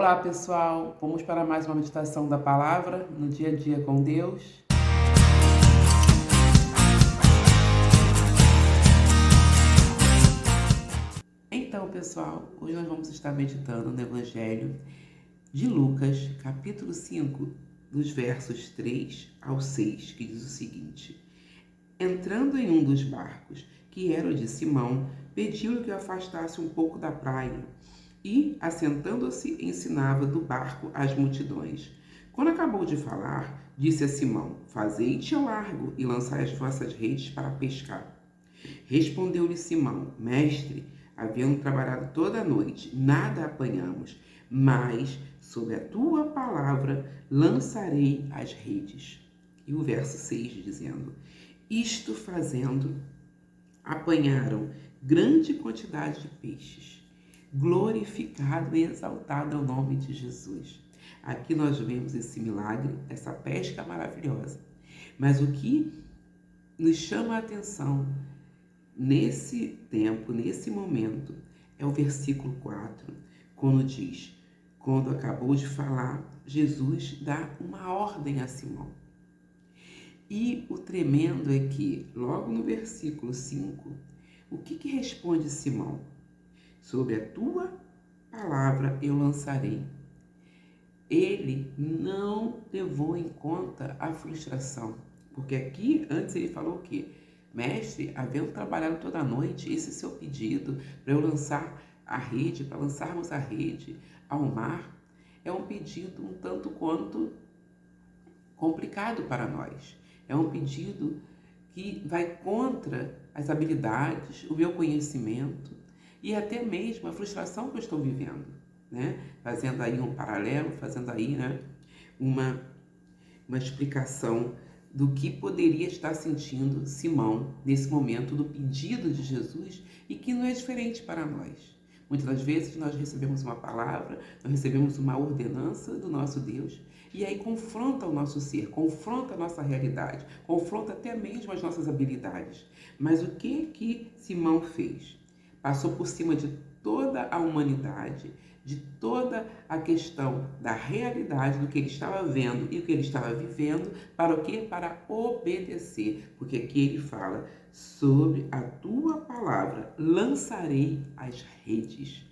Olá, pessoal. Vamos para mais uma meditação da palavra no dia a dia com Deus. Então, pessoal, hoje nós vamos estar meditando no Evangelho de Lucas, capítulo 5, dos versos 3 ao 6, que diz o seguinte: Entrando em um dos barcos, que era o de Simão, pediu-lhe que o afastasse um pouco da praia e, assentando-se, ensinava do barco às multidões. Quando acabou de falar, disse a Simão: Fazei-te ao largo e lançai as vossas redes para pescar. Respondeu-lhe Simão: Mestre, havendo trabalhado toda a noite, nada apanhamos, mas, sob a tua palavra, lançarei as redes. E o verso 6 dizendo: Isto fazendo, apanharam grande quantidade de peixes. Glorificado e exaltado é o nome de Jesus. Aqui nós vemos esse milagre, essa pesca maravilhosa. Mas o que nos chama a atenção nesse tempo, nesse momento, é o versículo 4, quando diz: quando acabou de falar, Jesus dá uma ordem a Simão. E o tremendo é que, logo no versículo 5, o que responde Simão? Sobre a tua palavra eu lançarei. Ele não levou em conta a frustração, porque aqui antes ele falou o quê? Mestre, havendo trabalhado toda a noite, esse seu pedido para eu lançar a rede, para lançarmos a rede ao mar, é um pedido um tanto quanto complicado para nós. É um pedido que vai contra as habilidades, o meu conhecimento e até mesmo a frustração que eu estou vivendo, né? Fazendo aí um paralelo, fazendo aí, né, uma explicação do que poderia estar sentindo Simão nesse momento do pedido de Jesus e que não é diferente para nós. Muitas das vezes nós recebemos uma palavra, nós recebemos uma ordenança do nosso Deus e aí confronta o nosso ser, confronta a nossa realidade, confronta até mesmo as nossas habilidades. Mas o que Simão fez? Passou por cima de toda a humanidade, de toda a questão da realidade do que ele estava vendo e o que ele estava vivendo, para o quê? Para obedecer, porque aqui ele fala: sobre a tua palavra lançarei as redes.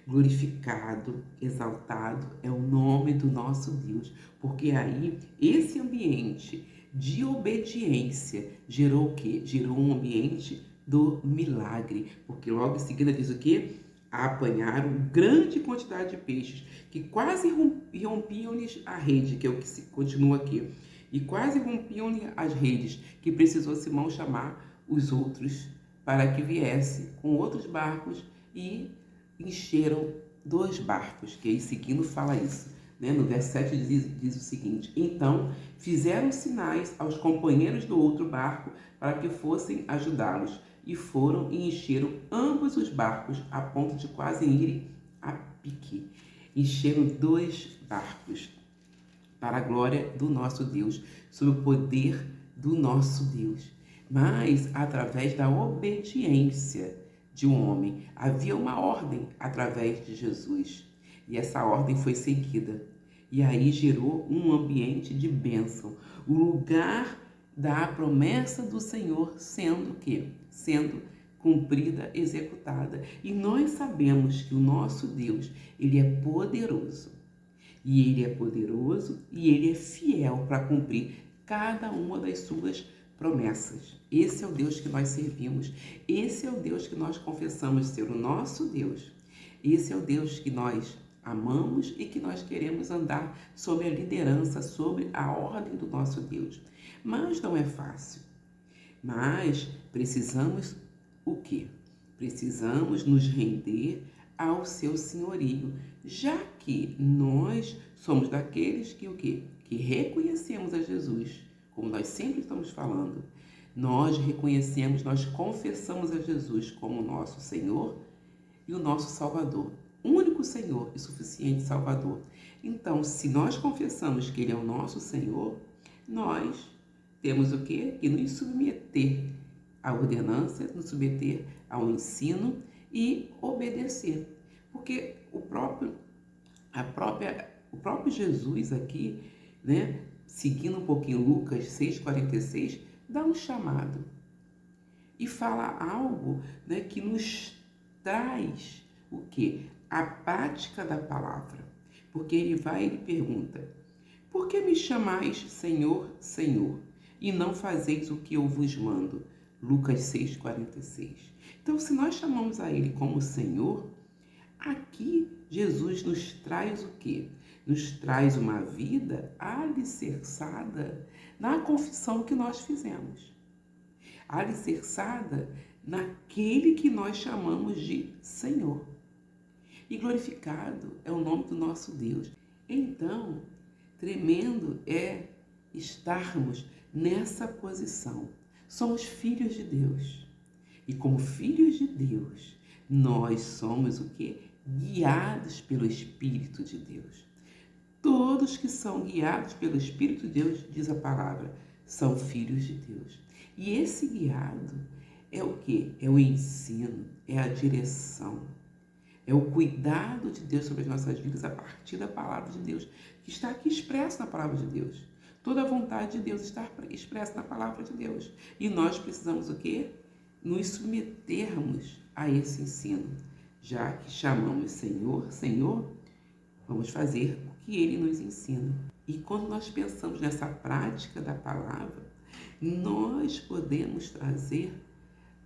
Glorificado, exaltado é o nome do nosso Deus, porque aí esse ambiente de obediência gerou o quê? Gerou um ambiente do milagre, porque logo em seguida diz o quê? Apanharam grande quantidade de peixes, que quase rompiam-lhes a rede, que é o que se continua aqui, e quase rompiam-lhe as redes, que precisou Simão chamar os outros para que viesse com outros barcos e encheram 2 barcos, que aí seguindo fala isso, né? No verso 7 diz o seguinte: Então fizeram sinais aos companheiros do outro barco para que fossem ajudá-los, e foram e encheram ambos os barcos a ponto de quase irem a pique. Encheram 2 barcos para a glória do nosso Deus, sob o poder do nosso Deus. Mas através da obediência de um homem, havia uma ordem através de Jesus. E essa ordem foi seguida. E aí gerou um ambiente de bênção. O lugar da promessa do Senhor sendo o quê? Sendo cumprida, executada. E nós sabemos que o nosso Deus, ele é poderoso. E ele é poderoso e ele é fiel para cumprir cada uma das suas promessas. Esse é o Deus que nós servimos. Esse é o Deus que nós confessamos ser o nosso Deus. Esse é o Deus que nós amamos e que nós queremos andar sob a liderança, sobre a ordem do nosso Deus. Mas não é fácil. Mas precisamos o quê? Precisamos nos render ao seu senhorio, já que nós somos daqueles que o quê? Que reconhecemos a Jesus, como nós sempre estamos falando. Nós reconhecemos, nós confessamos a Jesus como nosso Senhor e o nosso Salvador. Único Senhor e suficiente Salvador. Então, se nós confessamos que Ele é o nosso Senhor, nós temos o quê? Que nos submeter à ordenança, nos submeter ao ensino e obedecer. Porque o próprio O próprio Jesus aqui, né, seguindo um pouquinho Lucas 6,46, dá um chamado e fala algo, né, que nos traz o quê? A prática da palavra. Porque ele vai e ele pergunta: por que me chamais Senhor, Senhor, e não fazeis o que eu vos mando? Lucas 6,46. Então, se nós chamamos a ele como Senhor, aqui Jesus nos traz o quê? Nos traz uma vida alicerçada na confissão que nós fizemos. Alicerçada naquele que nós chamamos de Senhor. E glorificado é o nome do nosso Deus. Então, tremendo é estarmos nessa posição. Somos filhos de Deus. E como filhos de Deus, nós somos o quê? Guiados pelo Espírito de Deus. Todos que são guiados pelo Espírito de Deus, diz a palavra, são filhos de Deus. E esse guiado é o quê? É o ensino, é a direção, é o cuidado de Deus sobre as nossas vidas a partir da palavra de Deus, que está aqui expressa na palavra de Deus. Toda a vontade de Deus está expressa na palavra de Deus. E nós precisamos o quê? Nos submetermos a esse ensino. Já que chamamos Senhor, Senhor, vamos fazer o que Ele nos ensina. E quando nós pensamos nessa prática da palavra, nós podemos trazer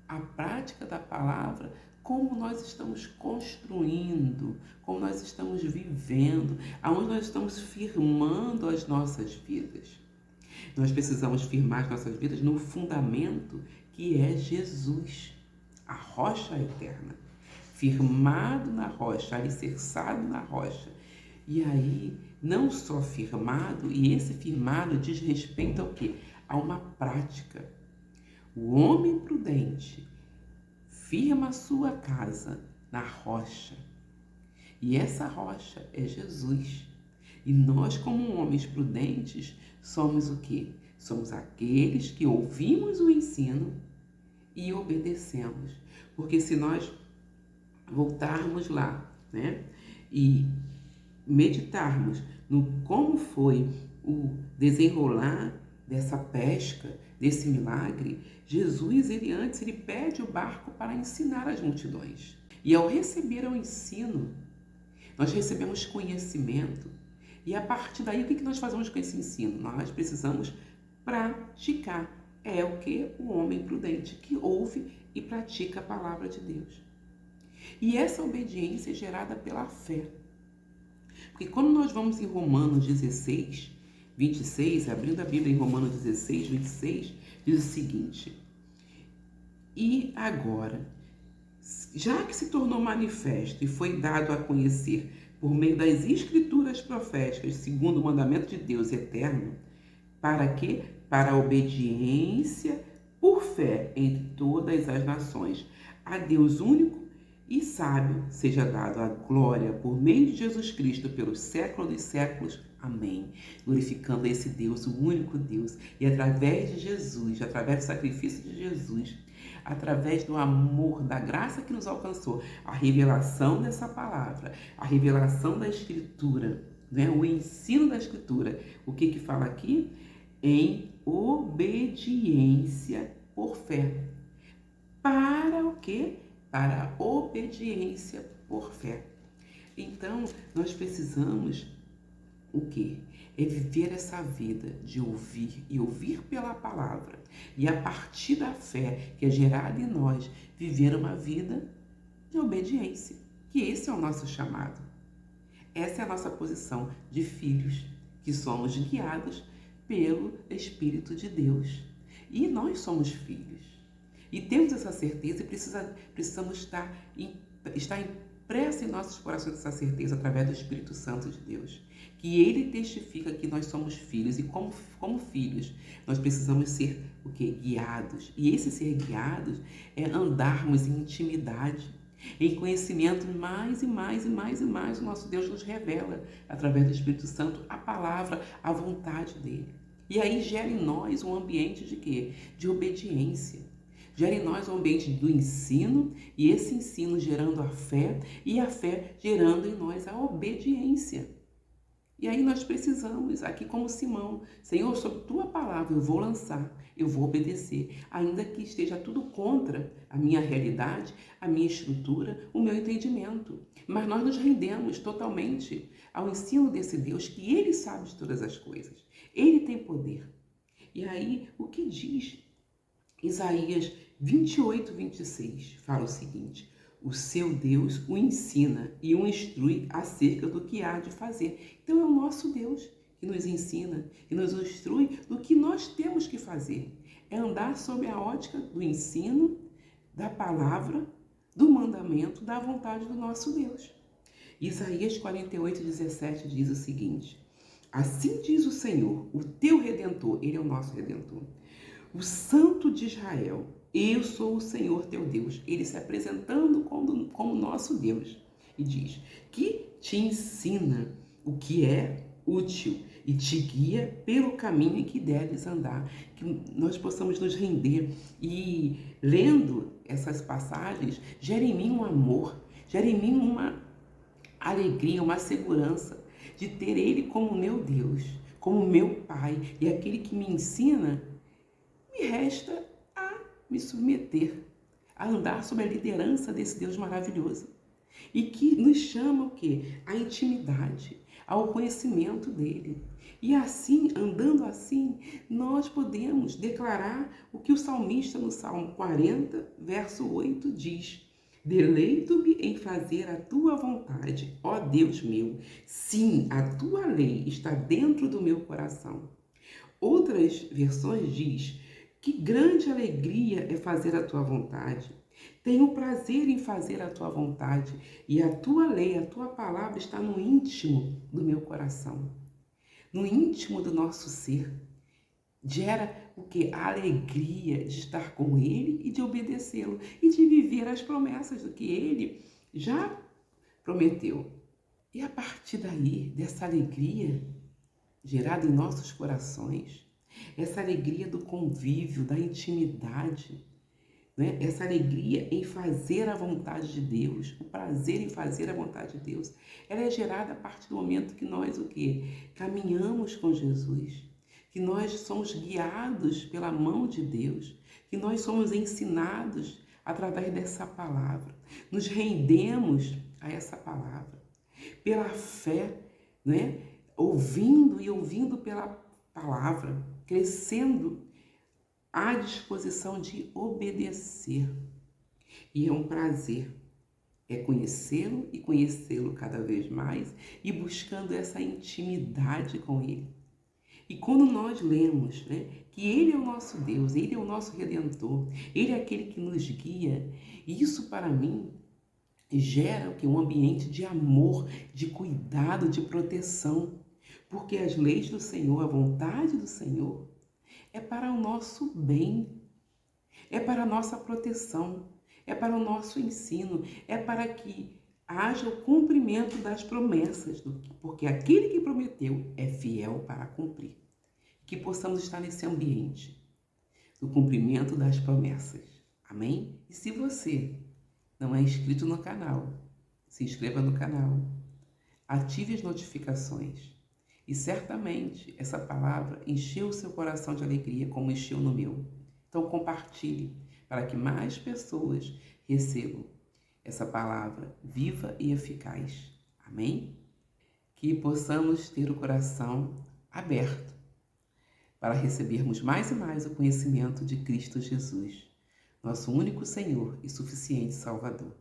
a prática da palavra como nós estamos construindo, como nós estamos vivendo, aonde nós estamos firmando as nossas vidas. Nós precisamos firmar as nossas vidas no fundamento que é Jesus, a rocha eterna. Firmado na rocha, alicerçado na rocha. E aí, não só firmado, e esse firmado diz respeito ao quê? A uma prática. O homem prudente firma a sua casa na rocha. E essa rocha é Jesus. E nós, como homens prudentes, somos o quê? Somos aqueles que ouvimos o ensino e obedecemos. Porque se nós voltarmos lá, né, e meditarmos no como foi o desenrolar dessa pesca, desse milagre, Jesus, ele pede o barco para ensinar as multidões. E ao receber o ensino, nós recebemos conhecimento. E a partir daí, o que nós fazemos com esse ensino? Nós precisamos praticar. É o que? O homem prudente, que ouve e pratica a palavra de Deus. E essa obediência é gerada pela fé. Porque quando nós vamos em Romanos 16, 26, abrindo a Bíblia em Romanos 16, 26, diz o seguinte: e agora, já que se tornou manifesto e foi dado a conhecer por meio das escrituras proféticas, segundo o mandamento de Deus eterno, para quê? Para a obediência por fé entre todas as nações, a Deus único e sábio seja dado a glória por meio de Jesus Cristo pelos séculos dos séculos. Amém. Glorificando esse Deus, o único Deus. E através de Jesus, através do sacrifício de Jesus, através do amor, da graça que nos alcançou, a revelação dessa palavra, a revelação da Escritura, né? O ensino da Escritura. O que fala aqui? Em obediência por fé. Para o quê? Para a obediência por fé. Então, nós precisamos o quê? É viver essa vida de ouvir e ouvir pela palavra. E a partir da fé que é gerada em nós, viver uma vida de obediência. Que esse é o nosso chamado. Essa é a nossa posição de filhos, que somos guiados pelo Espírito de Deus. E nós somos filhos. E temos essa certeza e precisamos estar impressa em nossos corações essa certeza através do Espírito Santo de Deus. Que Ele testifica que nós somos filhos e como filhos nós precisamos ser o quê? Guiados. E esse ser guiados é andarmos em intimidade, em conhecimento mais e mais e mais e mais. O nosso Deus nos revela através do Espírito Santo a palavra, a vontade dEle. E aí gera em nós um ambiente de quê? De obediência. Gera em nós um ambiente do ensino, e esse ensino gerando a fé, e a fé gerando em nós a obediência. E aí nós precisamos, aqui como Simão, Senhor, sobre tua palavra eu vou lançar, eu vou obedecer, ainda que esteja tudo contra a minha realidade, a minha estrutura, o meu entendimento. Mas nós nos rendemos totalmente ao ensino desse Deus, que Ele sabe de todas as coisas. Ele tem poder. E aí, o que diz Isaías 28, 26? Fala o seguinte: o seu Deus o ensina e o instrui acerca do que há de fazer. Então é o nosso Deus que nos ensina e nos instrui do que nós temos que fazer. É andar sob a ótica do ensino, da palavra, do mandamento, da vontade do nosso Deus. Isaías 48, 17 diz o seguinte: assim diz o Senhor, o teu Redentor, Ele é o nosso Redentor, o Santo de Israel: eu sou o Senhor teu Deus. Ele se apresentando como nosso Deus. E diz que te ensina o que é útil e te guia pelo caminho em que deves andar. Que nós possamos nos render e, lendo essas passagens, gera em mim um amor, gera em mim uma alegria, uma segurança de ter Ele como meu Deus, como meu Pai, e aquele que me ensina. Me resta a me submeter, a andar sob a liderança desse Deus maravilhoso. E que nos chama o quê? A intimidade, ao conhecimento dele. E assim, andando assim, nós podemos declarar o que o salmista no Salmo 40, verso 8 diz: deleito-me em fazer a tua vontade, ó Deus meu. Sim, a tua lei está dentro do meu coração. Outras versões diz: que grande alegria é fazer a tua vontade. Tenho prazer em fazer a tua vontade, e a tua lei, a tua palavra está no íntimo do meu coração, no íntimo do nosso ser. Gera o quê? A alegria de estar com Ele e de obedecê-lo, e de viver as promessas do que Ele já prometeu. E a partir daí, dessa alegria gerada em nossos corações, essa alegria do convívio, da intimidade, né? Essa alegria em fazer a vontade de Deus, o prazer em fazer a vontade de Deus, ela é gerada a partir do momento que nós o quê? Caminhamos com Jesus, que nós somos guiados pela mão de Deus, que nós somos ensinados através dessa palavra, nos rendemos a essa palavra, pela fé, né? Ouvindo e ouvindo pela palavra, crescendo à disposição de obedecer. E é um prazer, é conhecê-lo e conhecê-lo cada vez mais e buscando essa intimidade com Ele. E quando nós lemos, né, que Ele é o nosso Deus, Ele é o nosso Redentor, Ele é aquele que nos guia, isso para mim gera o que? Um ambiente de amor, de cuidado, de proteção. Porque as leis do Senhor, a vontade do Senhor, é para o nosso bem, é para a nossa proteção, é para o nosso ensino, é para que haja o cumprimento das promessas, porque aquele que prometeu é fiel para cumprir. Que possamos estar nesse ambiente do cumprimento das promessas. Amém? E se você não é inscrito no canal, se inscreva no canal, ative as notificações. E certamente essa palavra encheu o seu coração de alegria, como encheu no meu. Então compartilhe para que mais pessoas recebam essa palavra viva e eficaz. Amém? Que possamos ter o coração aberto para recebermos mais e mais o conhecimento de Cristo Jesus, nosso único Senhor e suficiente Salvador.